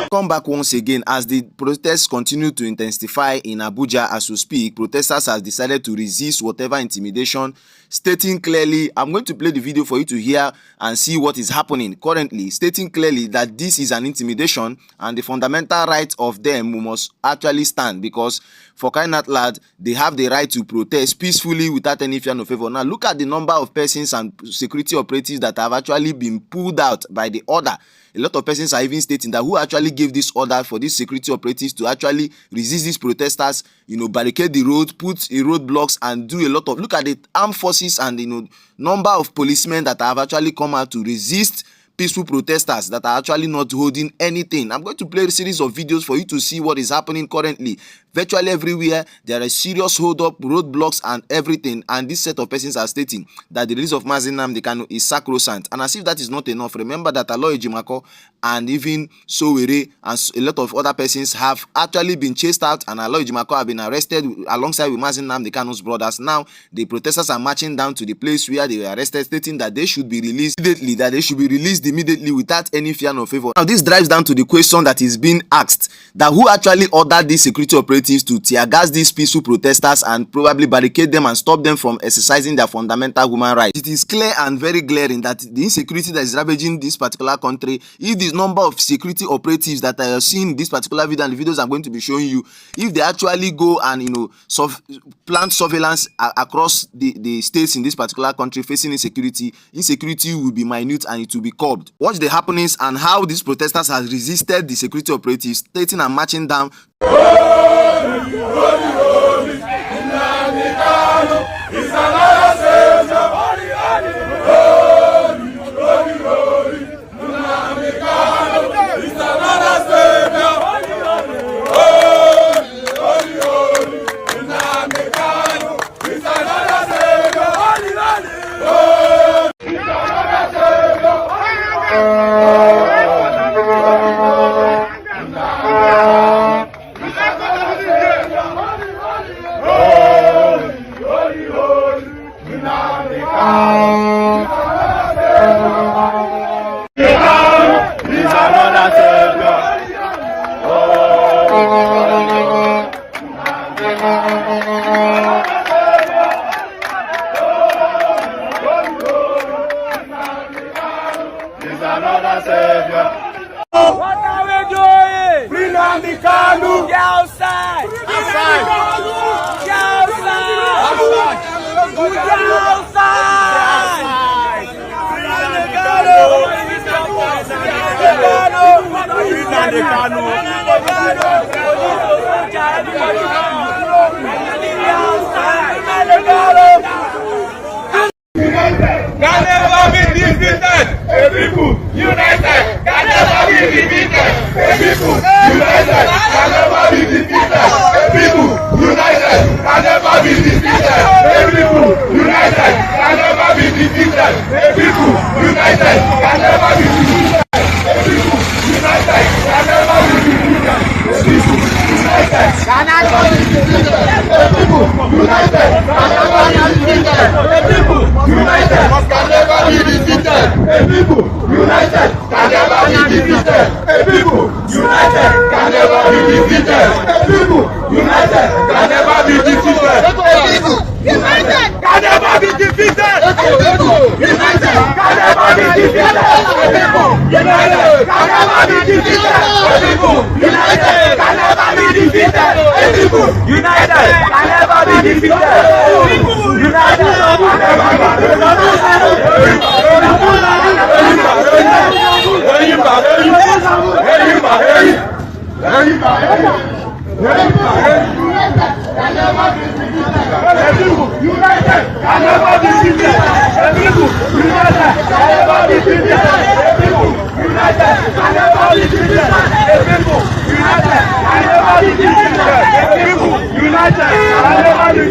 Come back once again as the protests continue to intensify in Abuja as we speak. Protesters have decided to resist whatever intimidation, stating clearly, I'm going to play the video for you to hear and see what is happening currently, stating clearly that this is an intimidation and the fundamental right of them must actually stand, because for crying out loud, they have the right to protest peacefully without any fear or favor. Now look at the number of persons and security operatives that have actually been pulled out by the order. A lot of persons are even stating that who actually gave this order for these security operatives to actually resist these protesters, barricade the road, put roadblocks, and do a lot of, look at the armed forces and number of policemen that have actually come out to resist peaceful protesters that are actually not holding anything. I'm going to play a series of videos for you to see what is happening currently. Virtually everywhere, there are serious hold-up, roadblocks, and everything. And this set of persons are stating that the release of Nnamdi Kanu is sacrosanct. And as if that is not enough, remember that Aloy Jimako and even Sowore and a lot of other persons have actually been chased out, and Aloy Jimako have been arrested alongside with Nnamdi Kanu's brothers. Now, the protesters are marching down to the place where they were arrested, stating that they should be released immediately, without any fear or favor. Now, this drives down to the question that is being asked, that who actually ordered these security operatives to tear gas these peaceful protesters and probably barricade them and stop them from exercising their fundamental human rights. It is clear and very glaring that the insecurity that is ravaging this particular country, if this number of security operatives that I have seen in this particular video and the videos I'm going to be showing you, if they actually go and plant surveillance across the states in this particular country facing insecurity will be minute and it will be curbed. Watch the happenings and how these protesters have resisted the security operatives, stating and marching down. What are we doing? Free Nnamdi Kanu! Get outside! Outside! Get outside! Get outside! Free Nnamdi Kanu! Free Nnamdi Kanu! Can never be defeated! People united can never be defeated! People united can never be defeated! People united can never be defeated! People united can never be defeated! People united can never be defeated! People united can never be defeated! People united can never be defeated! People united can never be defeated! People united can never be defeated! People united can never be defeated! People united can never be defeated! People united can never be defeated! People united can never be defeated! People united can never be defeated! People united can never be defeated! People united can never be defeated! People united can never be defeated! People united can never be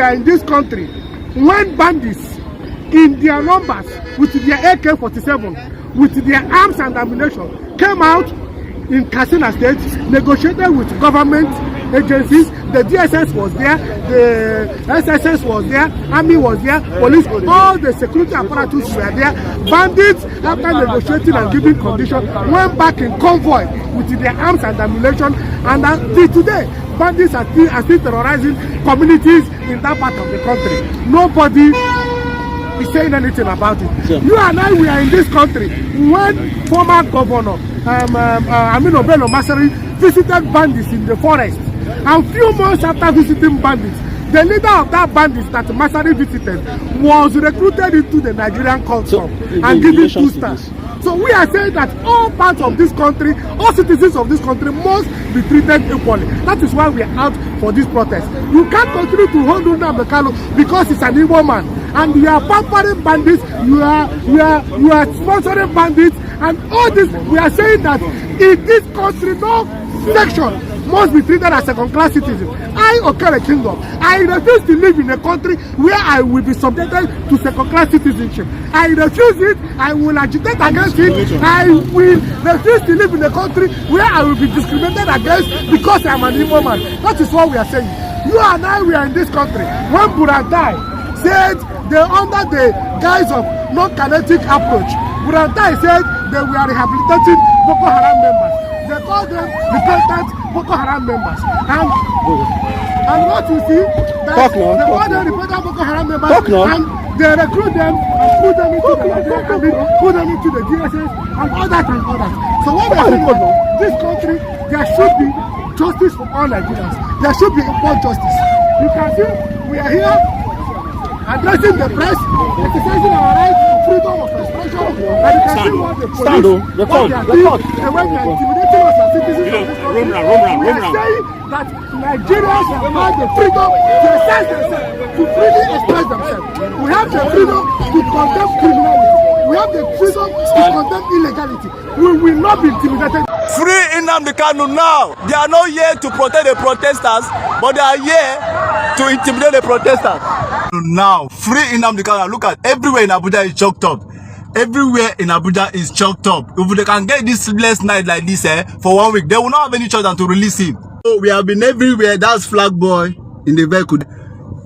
are in this country, when bandits in their numbers with their AK-47, with their arms and ammunition, came out in Katsina State, negotiated with government agencies. The DSS was there, the SSS was there, Army was there, police, all the security apparatus were there. Bandits, after negotiating and giving conditions, went back in convoy with their arms and ammunition, and until today, bandits are still terrorizing communities in that part of the country. Nobody is saying anything about it. Sure. You and I, we are in this country when former governor Aminu Bello Masari visited bandits in the forest, and few months after visiting bandits, the leader of that bandits that Masari visited was recruited into the Nigerian culture and given 2 stars. So we are saying that all parts of this country, all citizens of this country must be treated equally. That is why we are out for this protest. You can't continue to hold Nnamdi Kanu because he's an evil man, and you are pampering bandits, you are sponsoring bandits, and all this. We are saying that in this country, no section must be treated as second-class citizen. I, Okere Kingdom, I refuse to live in a country where I will be subjected to second-class citizenship. I refuse it. I will agitate against it. I will refuse to live in a country where I will be discriminated against because I am an evil man. That is what we are saying. You and I, we are in this country. When Buratai said they under the guise of non-kinetic approach, Buratai said they were rehabilitating Boko Haram members. They call them repentant Boko Haram members. And what you see, that they call them repentant Boko Haram members, and they recruit them and put them into the Nigerian army, put them into the DSS, and all that and all that. So what we are saying, this country, there should be justice for all Nigerians. There should be equal justice. You can see, we are here addressing the press, exercising our right to freedom of expression, and you can see what the police, what they are doing, and when they are intimidating us as citizens of this country. We are saying that Nigerians have had the freedom to express themselves, to freely express themselves. We have the freedom to condemn criminality. We have the freedom to condemn illegality. We will not be intimidated. Free Nnamdi Kanu now. They are not here to protect the protesters, but they are here to intimidate the protesters. Now, free Nnamdi Kanu. Look at everywhere in Abuja is choked up. Everywhere in Abuja is choked up. If they can get this sleepless night like this for 1 week, they will not have any choice than to release him. So we have been everywhere. That's Flag Boy in the vehicle.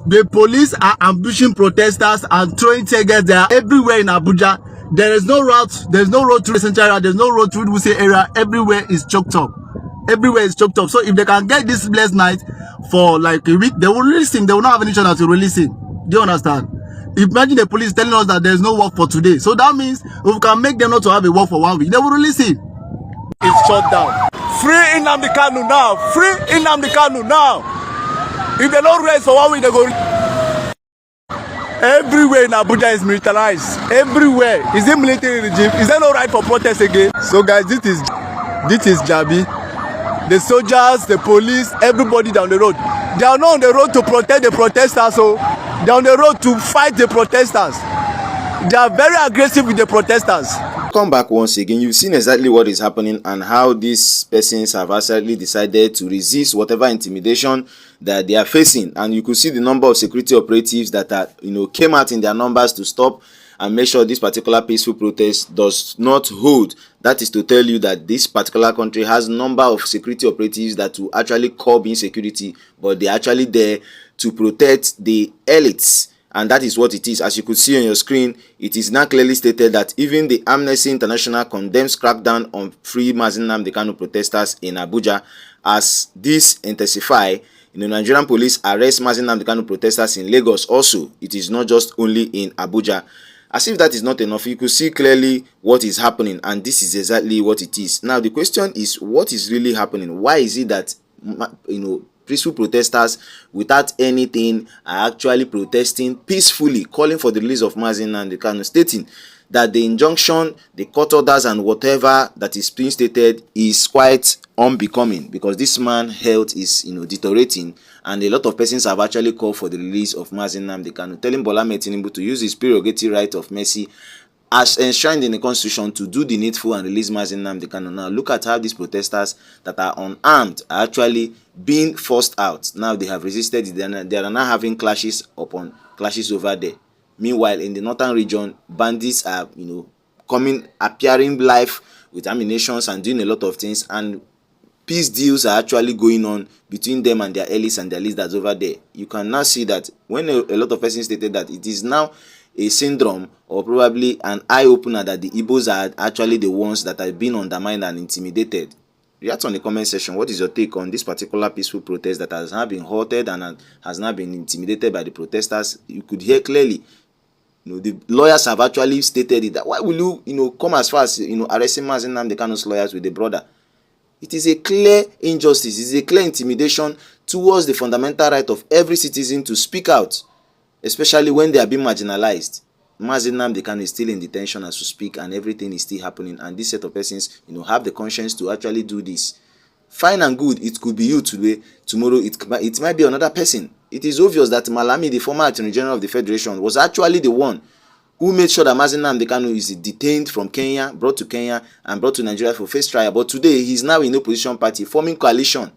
The police are ambushing protesters and throwing tear gas. They are everywhere in Abuja. There is no route. There's no road through the central area. There's no road through the Wuse area. Everywhere is choked up. Everywhere is choked up. So if they can get this blessed night for like a week, they will release him. They will not have any chance to release him. Do you understand? Imagine the police telling us that there's no work for today. So that means if we can make them not to have a work for 1 week, they will release him. It's shut down. Free Nnamdi Kanu now. Free Nnamdi Kanu now. If they don't rest for 1 week, they go. Everywhere in Abuja is militarized. Everywhere. Is it military regime? Is there no right for protest again? So guys, this is Jabi. The soldiers, the police, everybody down the road. They are not on the road to protect the protesters, so they are on the road to fight the protesters. They are very aggressive with the protesters. Come back once again. You've seen exactly what is happening and how these persons have actually decided to resist whatever intimidation that they are facing. And you could see the number of security operatives that are, came out in their numbers to stop and make sure this particular peaceful protest does not hold. That is to tell you that this particular country has a number of security operatives that will actually curb insecurity, but they're actually there to protect the elites. And that is what it is. As you could see on your screen, it is now clearly stated that even the Amnesty International condemns crackdown on free Nnamdi Kanu protesters in Abuja. As this intensify, Nigerian police arrest Nnamdi Kanu protesters in Lagos also. It is not just only in Abuja. As if that is not enough, you could see clearly what is happening, and this is exactly what it is. Now the question is, what is really happening? Why is it that peaceful protesters without anything are actually protesting peacefully, calling for the release of Nnamdi Kanu, stating that the injunction, the court orders and whatever that is being stated is quite unbecoming, because this man's health is deteriorating, and a lot of persons have actually called for the release of Nnamdi Kanu, telling Bola Tinubu to use his prerogative right of mercy as enshrined in the constitution, to do the needful and release Nnamdi Kanu. Now look at how these protesters that are unarmed are actually being forced out. Now they have resisted. They are now having clashes upon clashes over there. Meanwhile, in the northern region, bandits are appearing live with ammunitions and doing a lot of things, and peace deals are actually going on between them and their elites and their leaders over there. You can now see that when a lot of persons stated that it is now a syndrome or probably an eye-opener that the Igbos are actually the ones that are being undermined and intimidated. React on the comment section. What is your take on this particular peaceful protest that has now been halted and has now been intimidated by the protesters? You could hear clearly, the lawyers have actually stated it, that why will you, come as far as, arresting Nnamdi Kanu's lawyers with the brother? It is a clear injustice. It is a clear intimidation towards the fundamental right of every citizen to speak out, especially when they are being marginalized. Nnamdi Kanu is still in detention as we speak, and everything is still happening. And this set of persons, have the conscience to actually do this. Fine and good. It could be you today. Tomorrow, it might be another person. It is obvious that Malami, the former Attorney General of the Federation, was actually the one who made sure that Nnamdi Kanu is detained from Kenya, brought to Kenya, and brought to Nigeria for face trial. But today, he is now in opposition party, forming coalition,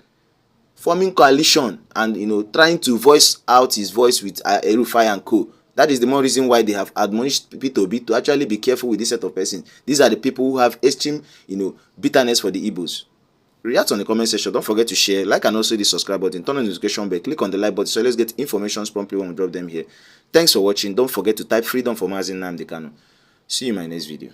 and trying to voice out his voice with El-Rufai and co. That is the more reason why they have admonished P2B to actually be careful with this set of persons. These are the people who have extreme, bitterness for the Igbos. React on the comment section. Don't forget to share, like, and also the subscribe button. Turn on the notification bell. Click on the like button so let's get informations promptly when we drop them here. Thanks for watching. Don't forget to type freedom for Nnamdi Kanu. See you in my next video.